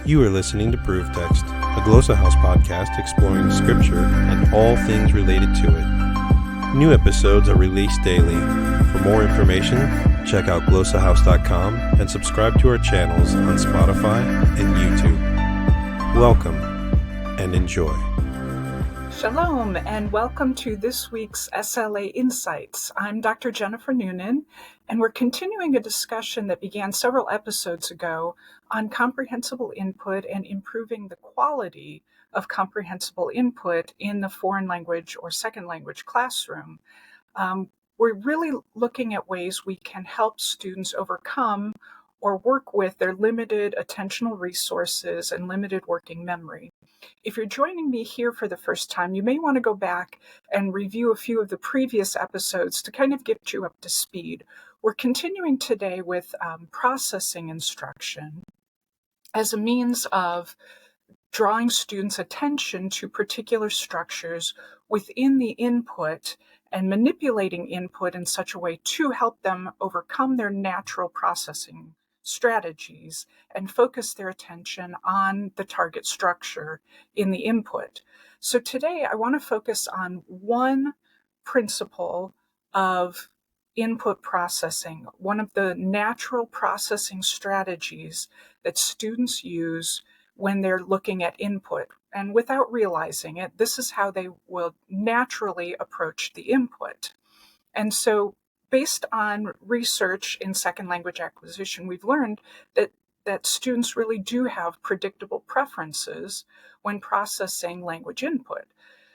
You are listening to Proof Text, a Glossa House podcast exploring Scripture and all things related to it. New episodes are released daily. For more information, check out glossahouse.com and subscribe to our channels on Spotify and YouTube. Welcome and enjoy. Shalom, and welcome to this week's SLA Insights. I'm Dr. Jennifer Noonan, and we're continuing a discussion that began several episodes ago on comprehensible input and improving the quality of comprehensible input in the foreign language or second language classroom. We're really looking at ways we can help students overcome or work with their limited attentional resources and limited working memory. If you're joining me here for the first time, you may want to go back and review a few of the previous episodes to kind of get you up to speed. We're continuing today with processing instruction as a means of drawing students' attention to particular structures within the input and manipulating input in such a way to help them overcome their natural processing strategies and focus their attention on the target structure in the input. So today I want to focus on one principle of input processing, one of the natural processing strategies that students use when they're looking at input. And without realizing it, this is how they will naturally approach the input. And so based on research in second language acquisition, we've learned that students really do have predictable preferences when processing language input.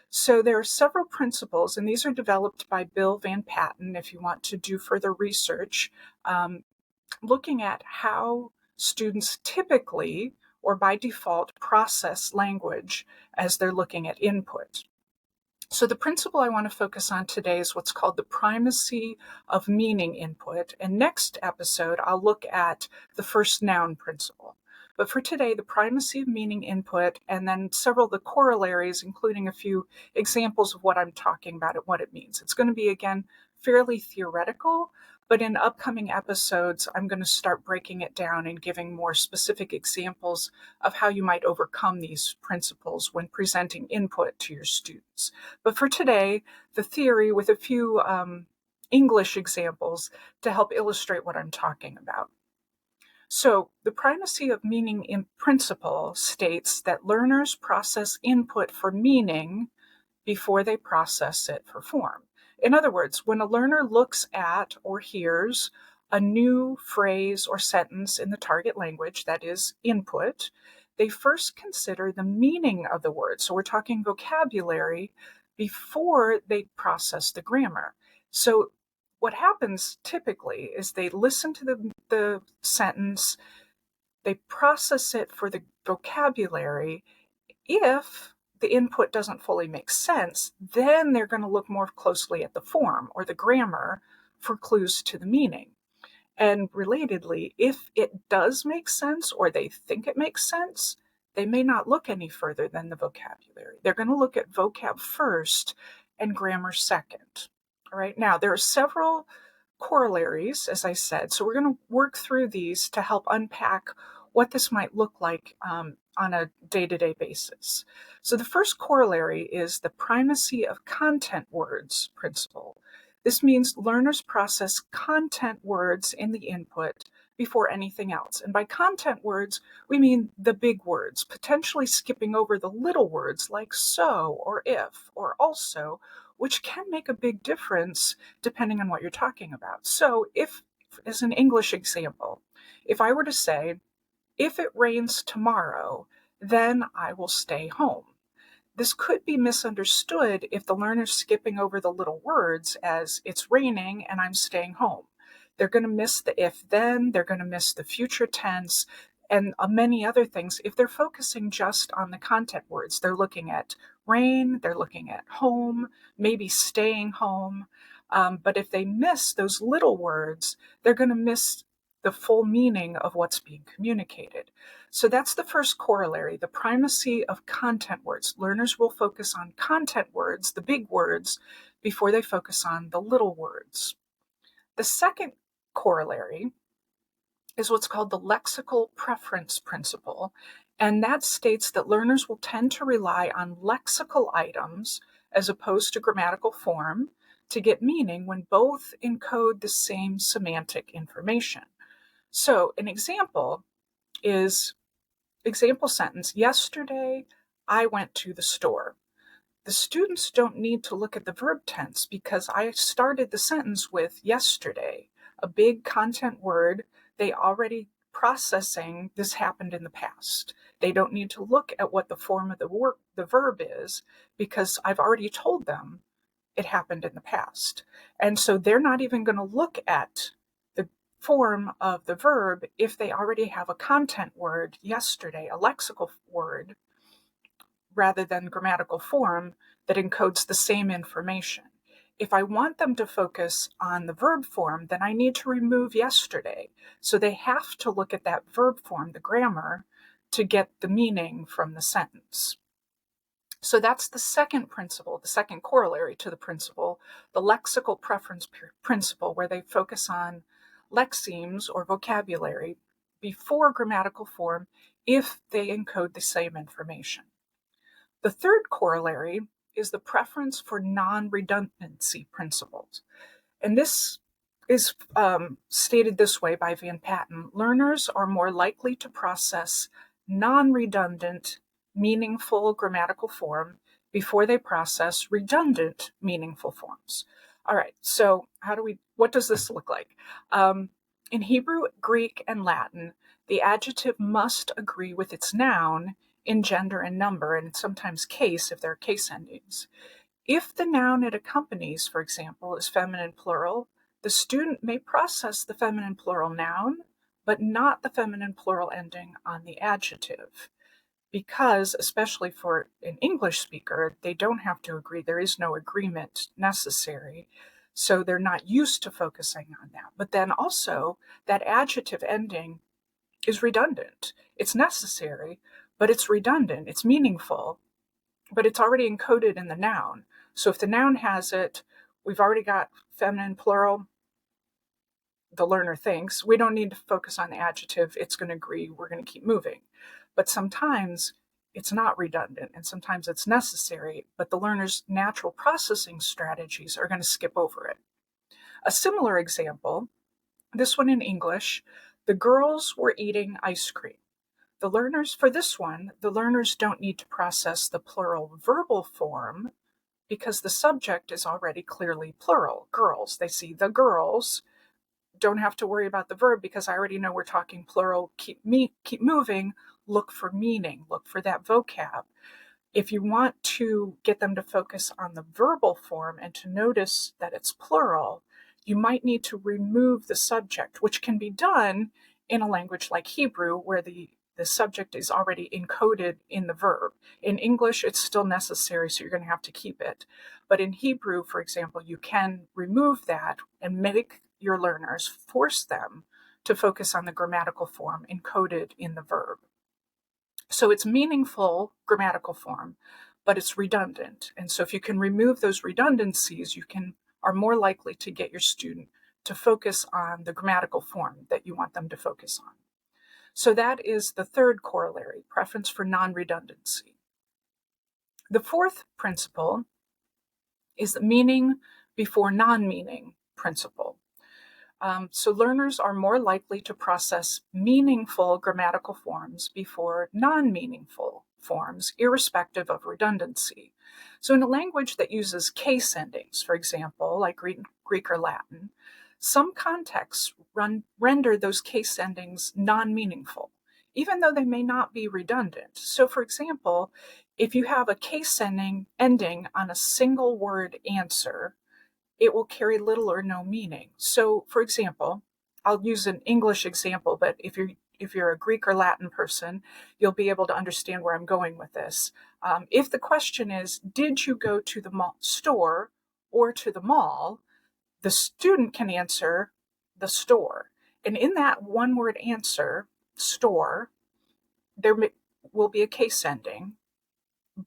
So there are several principles, and these are developed by Bill Van Patten, if you want to do further research, looking at how students typically or by default process language as they're looking at input. So the principle I want to focus on today is what's called the primacy of meaning input. And next episode, I'll look at the first noun principle. But for today, the primacy of meaning input, and then several of the corollaries, including a few examples of what I'm talking about and what it means. It's going to be, again, fairly theoretical, but in upcoming episodes, I'm going to start breaking it down and giving more specific examples of how you might overcome these principles when presenting input to your students. But for today, the theory with a few English examples to help illustrate what I'm talking about. So the primacy of meaning in principle states that learners process input for meaning before they process it for form. In other words, when a learner looks at or hears a new phrase or sentence in the target language, that is input, they first consider the meaning of the word. So we're talking vocabulary before they process the grammar. So what happens typically is they listen to the sentence, they process it for the vocabulary. If the input doesn't fully make sense, then they're going to look more closely at the form or the grammar for clues to the meaning. And relatedly, if it does make sense or they think it makes sense, they may not look any further than the vocabulary. They're going to look at vocab first and grammar second. All right. Now, there are several corollaries, as I said, so we're going to work through these to help unpack what this might look like on a day-to-day basis. So the first corollary is the primacy of content words principle. This means learners process content words in the input before anything else. And by content words, we mean the big words, potentially skipping over the little words like so or if or also, which can make a big difference depending on what you're talking about. So if, as an English example, if I were to say, if it rains tomorrow, then I will stay home. This could be misunderstood if the learner's skipping over the little words as it's raining and I'm staying home. They're going to miss the if then, they're going to miss the future tense, and many other things. If they're focusing just on the content words, they're looking at rain, they're looking at home, maybe staying home. But if they miss those little words, they're going to miss the full meaning of what's being communicated. So that's the first corollary, the primacy of content words. Learners will focus on content words, the big words, before they focus on the little words. The second corollary is what's called the lexical preference principle. And that states that learners will tend to rely on lexical items as opposed to grammatical form to get meaning when both encode the same semantic information. So an example is example sentence, yesterday I went to the store. The students don't need to look at the verb tense because I started the sentence with yesterday, a big content word. They already processing this happened in the past. They don't need to look at what the form of the verb is because I've already told them it happened in the past. And so they're not even going to look at the form of the verb if they already have a content word, yesterday, a lexical word, rather than grammatical form that encodes the same information. If I want them to focus on the verb form, then I need to remove yesterday. So they have to look at that verb form, the grammar, to get the meaning from the sentence. So that's the second principle, the second corollary to the principle, the lexical preference principle, where they focus on lexemes or vocabulary before grammatical form if they encode the same information. The third corollary is the preference for non-redundancy principles. And this is stated this way by Van Patten. Learners are more likely to process non-redundant, meaningful grammatical form before they process redundant, meaningful forms. All right, so what does this look like? In Hebrew, Greek, and Latin, the adjective must agree with its noun in gender and number, and sometimes case if there are case endings. If the noun it accompanies, for example, is feminine plural, the student may process the feminine plural noun, but not the feminine plural ending on the adjective. Because, especially for an English speaker, they don't have to agree. There is no agreement necessary. So they're not used to focusing on that. But then also, that adjective ending is redundant. It's necessary, but it's redundant. It's meaningful, but it's already encoded in the noun. So if the noun has it, we've already got feminine plural, the learner thinks, we don't need to focus on the adjective, it's going to agree, we're going to keep moving. But sometimes it's not redundant, and sometimes it's necessary, but the learner's natural processing strategies are going to skip over it. A similar example, this one in English, the girls were eating ice cream. For this one, the learners don't need to process the plural verbal form because the subject is already clearly plural, girls. They see the girls, don't have to worry about the verb because I already know we're talking plural, keep moving, look for meaning, look for that vocab. If you want to get them to focus on the verbal form and to notice that it's plural, you might need to remove the subject, which can be done in a language like Hebrew, where the subject is already encoded in the verb. In English, it's still necessary, so you're going to have to keep it. But in Hebrew, for example, you can remove that and make your learners, force them to focus on the grammatical form encoded in the verb. So it's meaningful grammatical form, but it's redundant. And so if you can remove those redundancies, you are more likely to get your student to focus on the grammatical form that you want them to focus on. So that is the third corollary, preference for non-redundancy. The fourth principle is the meaning before non-meaning principle. So learners are more likely to process meaningful grammatical forms before non-meaningful forms, irrespective of redundancy. So in a language that uses case endings, for example, like Greek or Latin, some contexts render those case endings non-meaningful, even though they may not be redundant. So for example, if you have a case ending on a single word answer, it will carry little or no meaning. So for example, I'll use an English example, but if you're a Greek or Latin person, you'll be able to understand where I'm going with this. If the question is, did you go to the store or to the mall? The student can answer the store. And in that one word answer, store, there will be a case ending,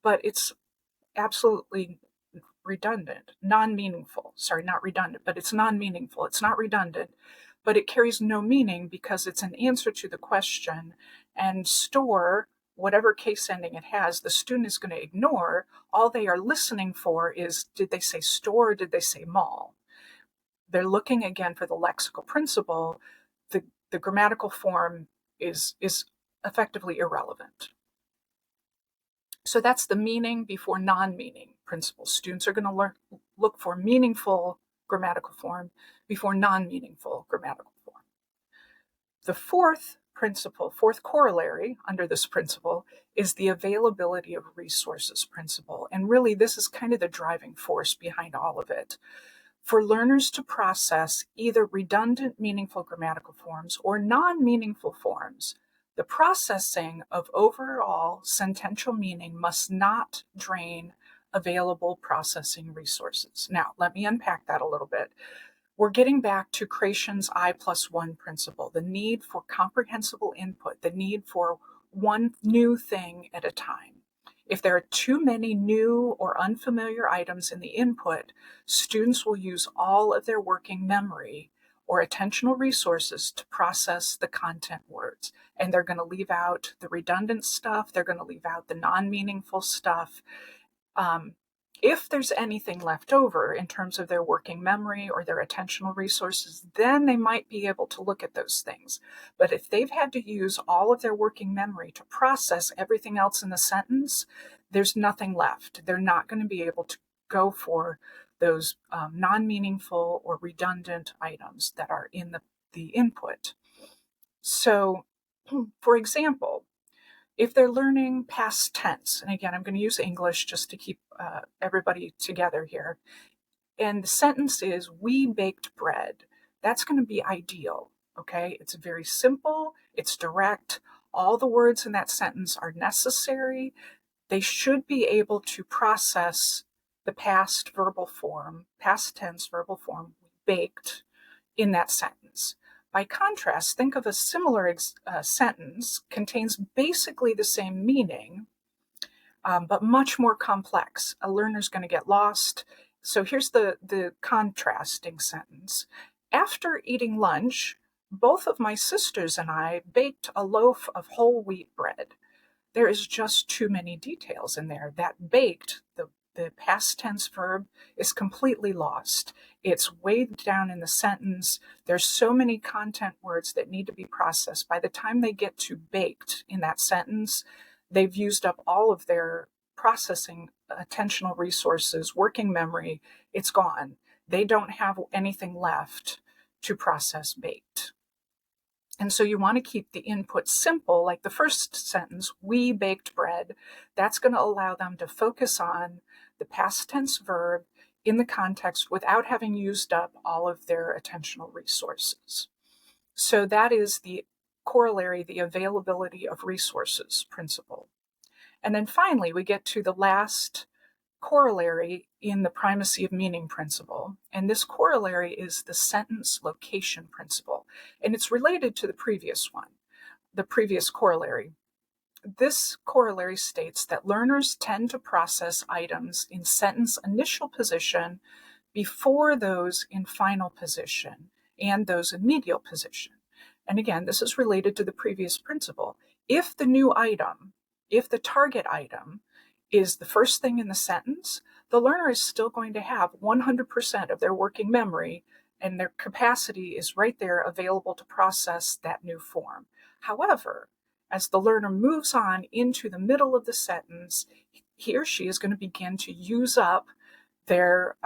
but it's absolutely redundant, non-meaningful. Sorry, not redundant, but it's non-meaningful. It's not redundant, but it carries no meaning because it's an answer to the question, and store whatever case ending it has, the student is going to ignore. All they are listening for is, did they say store or did they say mall? They're looking again for the lexical principle. The grammatical form is effectively irrelevant. So that's the meaning before non-meaning principle. Students are going to look for meaningful grammatical form before non-meaningful grammatical form. The fourth corollary under this principle is the availability of resources principle. And really, this is kind of the driving force behind all of it. For learners to process either redundant meaningful grammatical forms or non-meaningful forms, the processing of overall sentential meaning must not drain available processing resources. Now, let me unpack that a little bit. We're getting back to Creation's I+1 principle, the need for comprehensible input, the need for one new thing at a time. If there are too many new or unfamiliar items in the input, students will use all of their working memory or attentional resources to process the content words. And they're going to leave out the redundant stuff. They're going to leave out the non-meaningful stuff. If there's anything left over in terms of their working memory or their attentional resources, then they might be able to look at those things. But if they've had to use all of their working memory to process everything else in the sentence, there's nothing left. They're not going to be able to go for those non-meaningful or redundant items that are in the input. So, for example, if they're learning past tense, and again, I'm going to use English just to keep everybody together here, and the sentence is, we baked bread, that's going to be ideal, okay? It's very simple, it's direct, all the words in that sentence are necessary. They should be able to process the past tense verbal form, baked, in that sentence. By contrast, think of a similar sentence, contains basically the same meaning, but much more complex. A learner's going to get lost. So here's the contrasting sentence. After eating lunch, both of my sisters and I baked a loaf of whole wheat bread. There is just too many details in there. That baked, the past tense verb, is completely lost. It's weighed down in the sentence. There's so many content words that need to be processed. By the time they get to baked in that sentence, they've used up all of their processing attentional resources, working memory. It's gone. They don't have anything left to process baked. And so you want to keep the input simple, like the first sentence, we baked bread. That's going to allow them to focus on the past tense verb in the context without having used up all of their attentional resources. So that is the corollary, the availability of resources principle. And then finally, we get to the last corollary in the primacy of meaning principle. And this corollary is the sentence location principle. And it's related to the previous one, the previous corollary. This corollary states that learners tend to process items in sentence initial position before those in final position and those in medial position. And again, this is related to the previous principle. If the new item, if the target item is the first thing in the sentence, the learner is still going to have 100% of their working memory, and their capacity is right there available to process that new form. However, as the learner moves on into the middle of the sentence, he or she is going to begin to use up their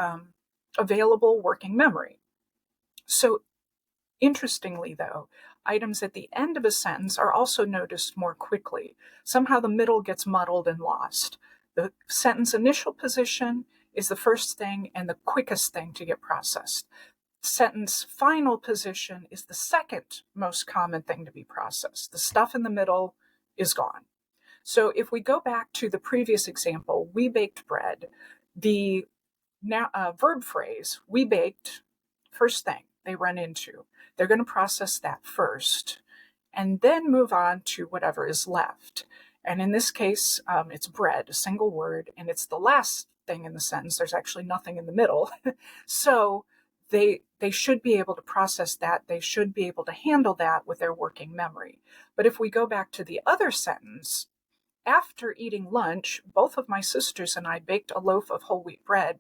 available working memory. So interestingly, though, items at the end of a sentence are also noticed more quickly. Somehow the middle gets muddled and lost. The sentence initial position is the first thing and the quickest thing to get processed. Sentence final position is the second most common thing to be processed. The stuff in the middle is gone. So if we go back to the previous example, we baked bread, the verb phrase, we baked, first thing they run into. They're going to process that first and then move on to whatever is left. And in this case, it's bread, a single word, and it's the last thing in the sentence. There's actually nothing in the middle. So they should be able to process that. They should be able to handle that with their working memory. But if we go back to the other sentence, after eating lunch, both of my sisters and I baked a loaf of whole wheat bread.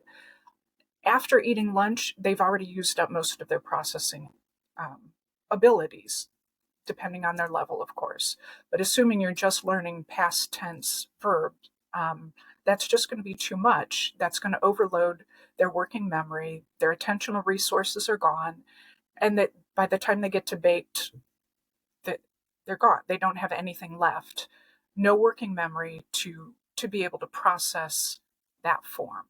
After eating lunch, they've already used up most of their processing abilities, depending on their level, of course. But assuming you're just learning past tense verbs, that's just going to be too much. That's going to overload their working memory. Their attentional resources are gone. And that by the time they get to baked, they're gone. They don't have anything left. No working memory to be able to process that form.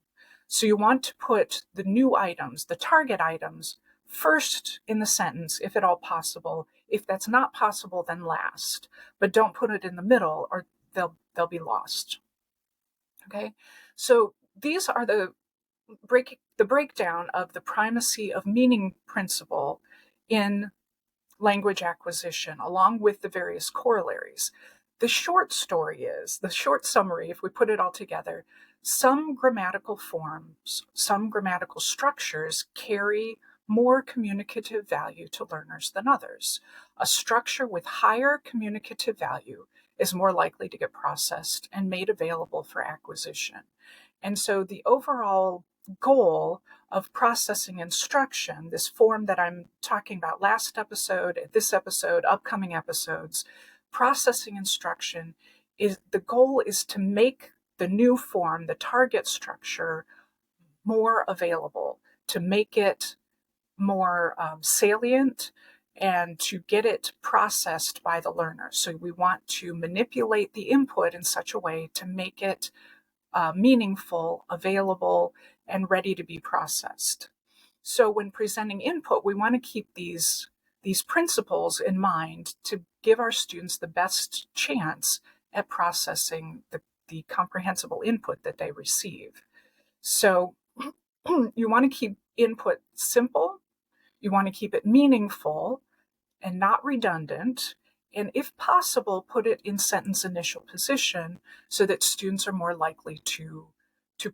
So you want to put the new items, the target items, first in the sentence, if at all possible. If that's not possible, then last. But don't put it in the middle or they'll be lost. Okay? So these are the breakdown of the primacy of meaning principle in language acquisition, along with the various corollaries. The short summary, if we put it all together, some grammatical forms, some grammatical structures carry more communicative value to learners than others. A structure with higher communicative value is more likely to get processed and made available for acquisition. And so the overall goal of processing instruction, this form that I'm talking about last episode, this episode, upcoming episodes, processing instruction, the goal is to make the new form, the target structure, more available, to make it more salient, and to get it processed by the learner. So we want to manipulate the input in such a way to make it meaningful, available, and ready to be processed. So when presenting input, we want to keep these principles in mind to give our students the best chance at processing the comprehensible input that they receive. So you want to keep input simple, you want to keep it meaningful and not redundant, and if possible, put it in sentence initial position so that students are more likely to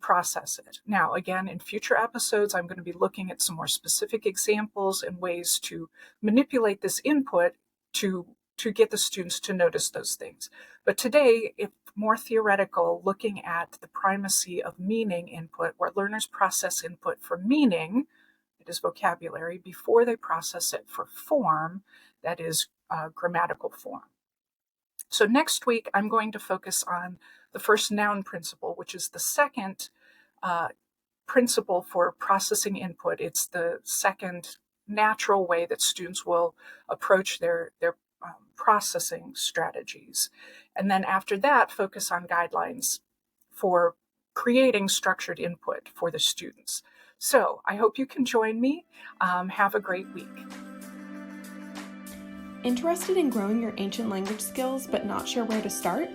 process it. Now, again, in future episodes, I'm going to be looking at some more specific examples and ways to manipulate this input to get the students to notice those things. But today, it's more theoretical, looking at the primacy of meaning input, where learners process input for meaning, it is vocabulary, before they process it for form, that is grammatical form. So next week, I'm going to focus on the first noun principle, which is the second principle for processing input. It's the second natural way that students will approach their processing strategies. And then after that, focus on guidelines for creating structured input for the students. So I hope you can join me. Have a great week. Interested in growing your ancient language skills but not sure where to start?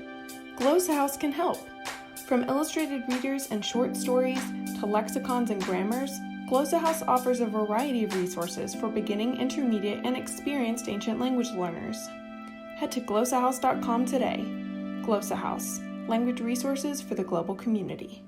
Glossa House can help. From illustrated readers and short stories to lexicons and grammars, Glossa House offers a variety of resources for beginning, intermediate, and experienced ancient language learners. Head to glossahouse.com today. Glossa House, language resources for the global community.